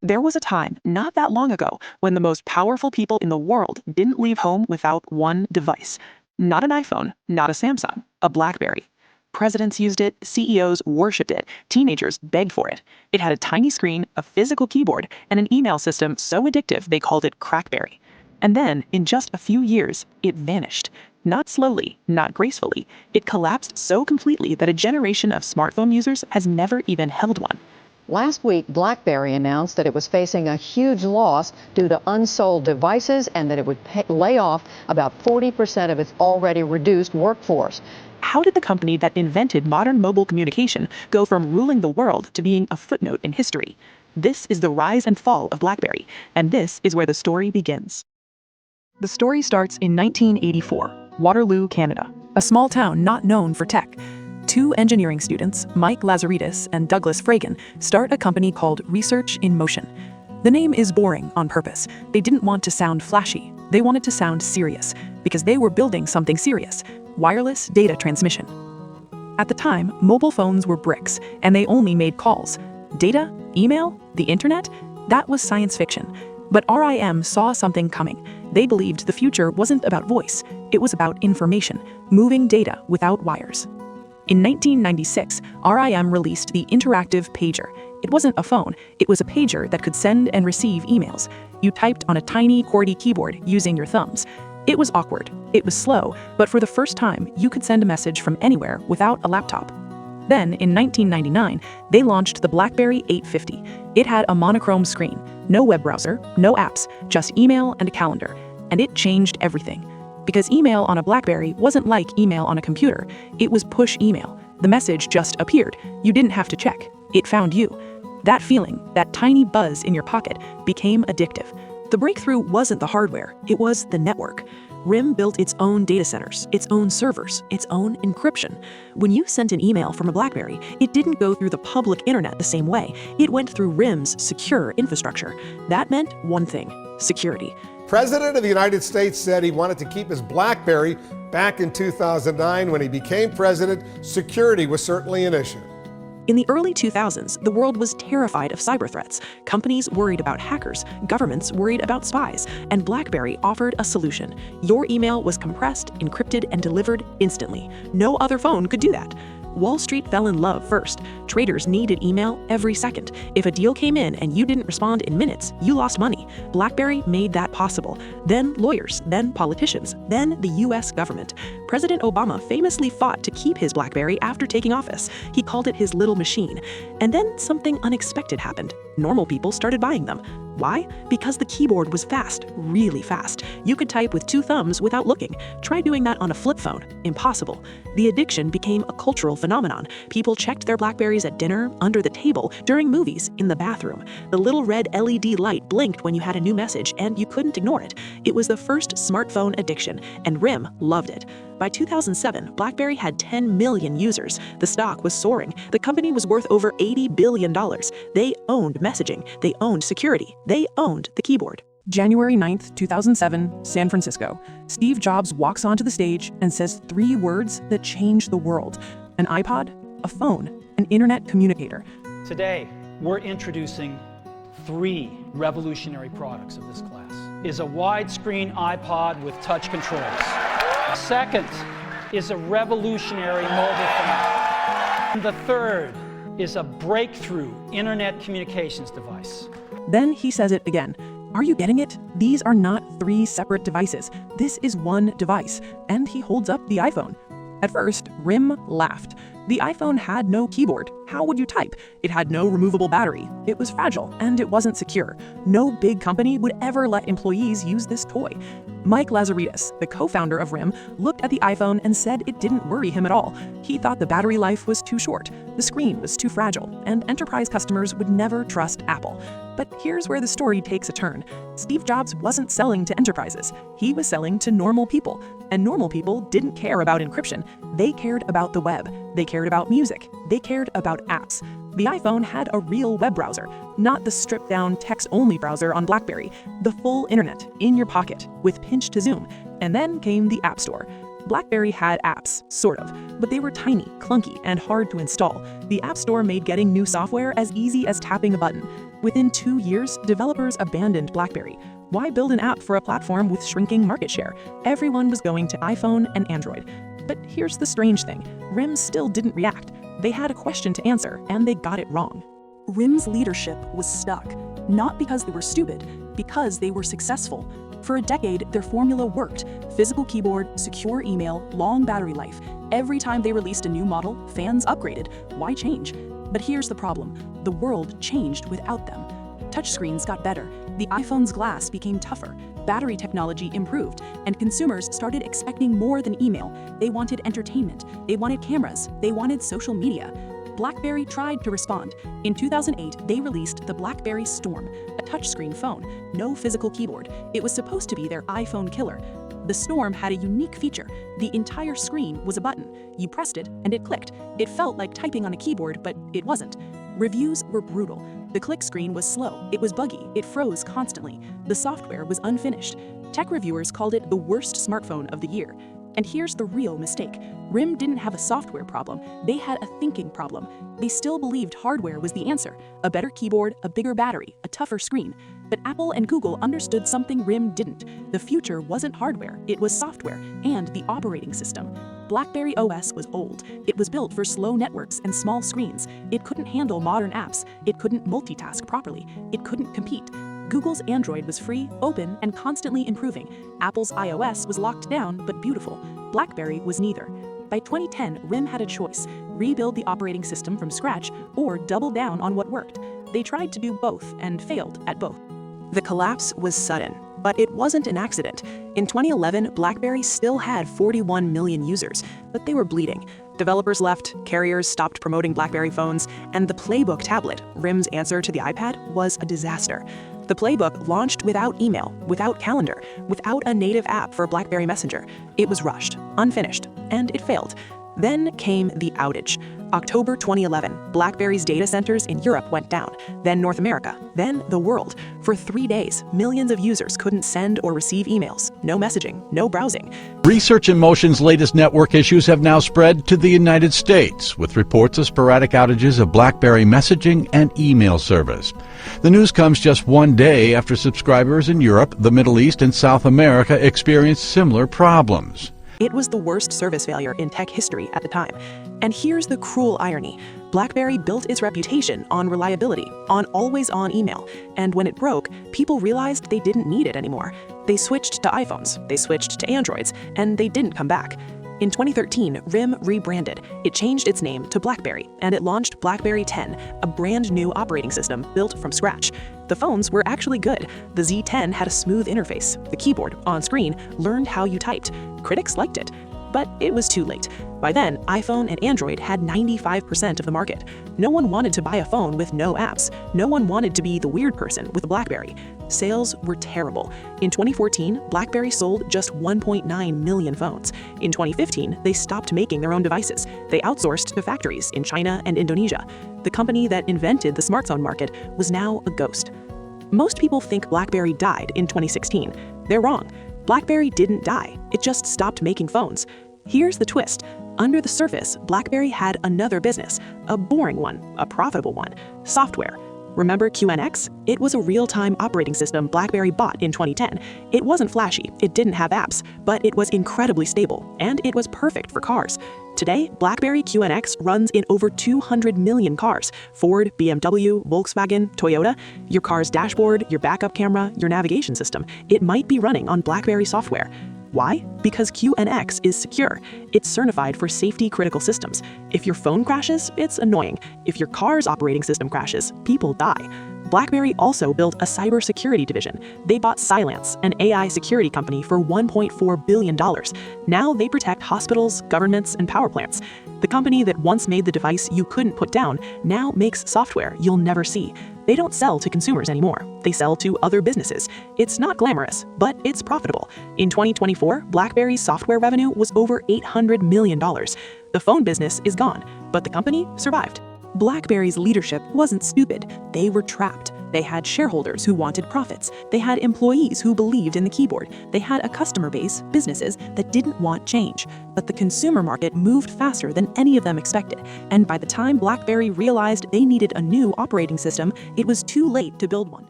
There was a time, not that long ago, when the most powerful people in the world didn't leave home without one device. Not an iPhone, not a Samsung, a Blackberry. Presidents used it, CEOs worshipped it, teenagers begged for it. It had a tiny screen, a physical keyboard, and an email system so addictive they called it Crackberry. And then, in just a few years, it vanished. Not slowly, not gracefully. It collapsed so completely that a generation of smartphone users has never even held one. Last week, Blackberry announced that it was facing a huge loss due to unsold devices and that it would lay off about 40% of its already reduced workforce. How did the company that invented modern mobile communication go from ruling the world to being a footnote in history? This is the rise and fall of Blackberry, and this is where the story begins. The story starts in 1984, Waterloo, Canada, a small town not known for tech. Two engineering students, Mike Lazaridis and Douglas Fragan, start a company called Research in Motion. The name is boring on purpose. They didn't want to sound flashy. They wanted to sound serious, because they were building something serious: wireless data transmission. At the time, mobile phones were bricks, and they only made calls. Data, email, the internet, that was science fiction. But RIM saw something coming. They believed the future wasn't about voice, it was about information, moving data without wires. In 1996, RIM released the interactive pager. It wasn't a phone, it was a pager that could send and receive emails. You typed on a tiny QWERTY keyboard using your thumbs. It was awkward, it was slow, but for the first time, you could send a message from anywhere without a laptop. Then, in 1999, they launched the Blackberry 850. It had a monochrome screen, no web browser, no apps, just email and a calendar. And it changed everything. Because email on a Blackberry wasn't like email on a computer. It was push email. The message just appeared. You didn't have to check. It found you. That feeling, that tiny buzz in your pocket, became addictive. The breakthrough wasn't the hardware, it was the network. RIM built its own data centers, its own servers, its own encryption. When you sent an email from a Blackberry, it didn't go through the public internet the same way. It went through RIM's secure infrastructure. That meant one thing: security. President of the United States said he wanted to keep his Blackberry. Back in 2009, when he became president, security was certainly an issue. In the early 2000s, the world was terrified of cyber threats. Companies worried about hackers, governments worried about spies, and Blackberry offered a solution. Your email was compressed, encrypted, and delivered instantly. No other phone could do that. Wall Street fell in love first. Traders needed email every second. If a deal came in and you didn't respond in minutes, you lost money. Blackberry made that possible. Then lawyers, then politicians, then the US government. President Obama famously fought to keep his Blackberry after taking office. He called it his little machine. And then something unexpected happened. Normal people started buying them. Why? Because the keyboard was fast, really fast. You could type with two thumbs without looking. Try doing that on a flip phone. Impossible. The addiction became a cultural phenomenon. People checked their Blackberries at dinner, under the table, during movies, in the bathroom. The little red LED light blinked when you had a new message, and you couldn't ignore it. It was the first smartphone addiction, and RIM loved it. By 2007, Blackberry had 10 million users. The stock was soaring. The company was worth over $80 billion. They owned messaging. They owned security. They owned the keyboard. January 9th, 2007, San Francisco. Steve Jobs walks onto the stage and says 3 words that change the world: an iPod, a phone, an internet communicator. Today, we're introducing 3 revolutionary products of this class. Is a widescreen iPod with touch controls. Second is a revolutionary mobile phone. And the third is a breakthrough internet communications device. Then he says it again. Are you getting it? These are not 3 separate devices. This is one device. And he holds up the iPhone. At first, RIM laughed. The iPhone had no keyboard. How would you type? It had no removable battery. It was fragile, and it wasn't secure. No big company would ever let employees use this toy. Mike Lazaridis, the co-founder of RIM, looked at the iPhone and said it didn't worry him at all. He thought the battery life was too short, the screen was too fragile, and enterprise customers would never trust Apple. But here's where the story takes a turn. Steve Jobs wasn't selling to enterprises. He was selling to normal people. And normal people didn't care about encryption. They cared about the web. They cared about music. They cared about apps. The iPhone had a real web browser, not the stripped-down text-only browser on Blackberry. The full internet, in your pocket, with pinch to zoom. And then came the App Store. Blackberry had apps, sort of, but they were tiny, clunky, and hard to install. The App Store made getting new software as easy as tapping a button. Within 2 years, developers abandoned BlackBerry. Why build an app for a platform with shrinking market share? Everyone was going to iPhone and Android. But here's the strange thing. RIM still didn't react. They had a question to answer, and they got it wrong. RIM's leadership was stuck, not because they were stupid, because they were successful. For a decade, their formula worked. Physical keyboard, secure email, long battery life. Every time they released a new model, fans upgraded. Why change? But here's the problem. The world changed without them. Touchscreens got better. The iPhone's glass became tougher. Battery technology improved, and consumers started expecting more than email. They wanted entertainment. They wanted cameras. They wanted social media. BlackBerry tried to respond. In 2008, they released the BlackBerry Storm, a touchscreen phone, no physical keyboard. It was supposed to be their iPhone killer. The Storm had a unique feature. The entire screen was a button. You pressed it, and it clicked. It felt like typing on a keyboard, but it wasn't. Reviews were brutal. The click screen was slow, it was buggy, it froze constantly. The software was unfinished. Tech reviewers called it the worst smartphone of the year. And here's the real mistake. RIM didn't have a software problem, they had a thinking problem. They still believed hardware was the answer. A better keyboard, a bigger battery, a tougher screen. But Apple and Google understood something RIM didn't. The future wasn't hardware, it was software and the operating system. BlackBerry OS was old. It was built for slow networks and small screens. It couldn't handle modern apps. It couldn't multitask properly. It couldn't compete. Google's Android was free, open, and constantly improving. Apple's iOS was locked down but beautiful. BlackBerry was neither. By 2010, RIM had a choice: rebuild the operating system from scratch or double down on what worked. They tried to do both and failed at both. The collapse was sudden, but it wasn't an accident. In 2011, BlackBerry still had 41 million users, but they were bleeding. Developers left, carriers stopped promoting BlackBerry phones, and the Playbook tablet, RIM's answer to the iPad, was a disaster. The Playbook launched without email, without calendar, without a native app for BlackBerry Messenger. It was rushed, unfinished, and it failed. Then came the outage. October 2011, BlackBerry's data centers in Europe went down, then North America, then the world. For 3 days, millions of users couldn't send or receive emails. No messaging, no browsing. Research in Motion's latest network issues have now spread to the United States, with reports of sporadic outages of BlackBerry messaging and email service. The news comes just 1 day after subscribers in Europe, the Middle East, and South America experienced similar problems. It was the worst service failure in tech history at the time. And here's the cruel irony. BlackBerry built its reputation on reliability, on always-on email. And when it broke, people realized they didn't need it anymore. They switched to iPhones, they switched to Androids, and they didn't come back. In 2013, RIM rebranded. It changed its name to BlackBerry, and it launched BlackBerry 10, a brand new operating system built from scratch. The phones were actually good. The Z10 had a smooth interface. The keyboard, on screen, learned how you typed. Critics liked it. But it was too late. By then, iPhone and Android had 95% of the market. No one wanted to buy a phone with no apps. No one wanted to be the weird person with a BlackBerry. Sales were terrible. In 2014, BlackBerry sold just 1.9 million phones. In 2015, they stopped making their own devices. They outsourced to factories in China and Indonesia. The company that invented the smartphone market was now a ghost. Most people think BlackBerry died in 2016. They're wrong. BlackBerry didn't die. It just stopped making phones. Here's the twist. Under the surface, BlackBerry had another business, a boring one, a profitable one: software. Remember QNX? It was a real-time operating system BlackBerry bought in 2010. It wasn't flashy, it didn't have apps, but it was incredibly stable, and it was perfect for cars. Today, BlackBerry QNX runs in over 200 million cars: Ford, BMW, Volkswagen, Toyota. Your car's dashboard, your backup camera, your navigation system. It might be running on BlackBerry software. Why? Because QNX is secure. It's certified for safety-critical systems. If your phone crashes, it's annoying. If your car's operating system crashes, people die. BlackBerry also built a cybersecurity division. They bought Cylance, an AI security company, for $1.4 billion. Now they protect hospitals, governments, and power plants. The company that once made the device you couldn't put down now makes software you'll never see. They don't sell to consumers anymore. They sell to other businesses. It's not glamorous, but it's profitable. In 2024, BlackBerry's software revenue was over $800 million. The phone business is gone, but the company survived. BlackBerry's leadership wasn't stupid. They were trapped. They had shareholders who wanted profits. They had employees who believed in the keyboard. They had a customer base, businesses, that didn't want change. But the consumer market moved faster than any of them expected, and by the time BlackBerry realized they needed a new operating system, it was too late to build one.